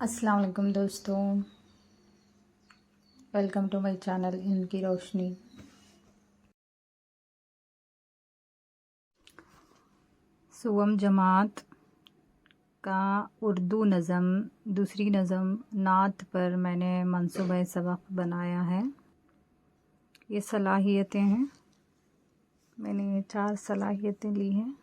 अस्सलाम वालेकुम दोस्तों, वेलकम टू माय चैनल इनकी रोशनी। सुवम जमात का उर्दू नज़म दूसरी नज़म नात पर मैंने मंसूबे सबक बनाया है। ये सलाहियतें हैं, मैंने 4 सलाहियतें ली हैं।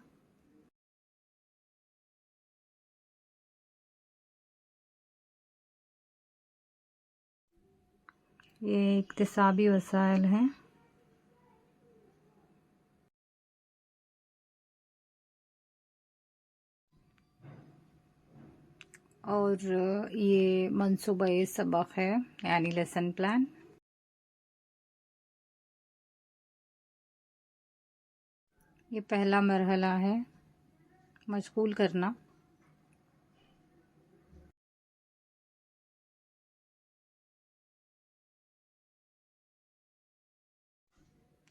ये इक्तिसाबी वसाइल हैं। और ये मंसूबे सबक है, यानी लेसन प्लान। ये पहला मरहला है, मशगूल करना।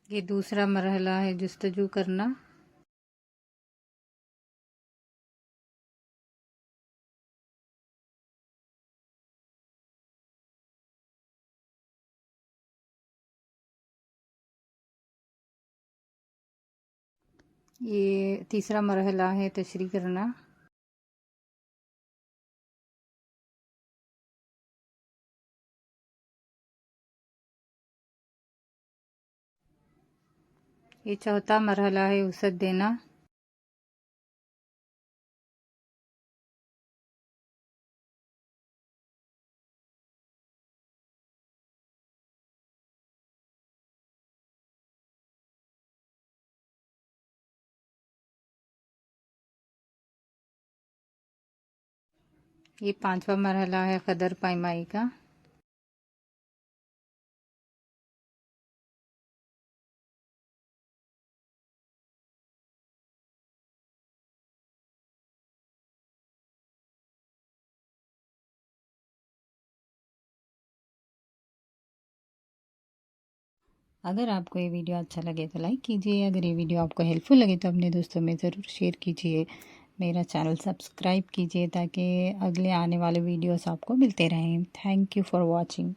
ये दूसरा मरहला है, जुस्तजू करना। ये तीसरा मरहला है, तशरीह करना। ये चौथा मरहला है, वसअत देना। ये पांचवा मरहला है, कदर पायमाई का। अगर आपको ये वीडियो अच्छा लगे तो लाइक कीजिए। अगर ये वीडियो आपको हेल्पफुल लगे तो अपने दोस्तों में ज़रूर शेयर कीजिए। मेरा चैनल सब्सक्राइब कीजिए ताकि अगले आने वाले वीडियोस आपको मिलते रहें। Thank you for watching.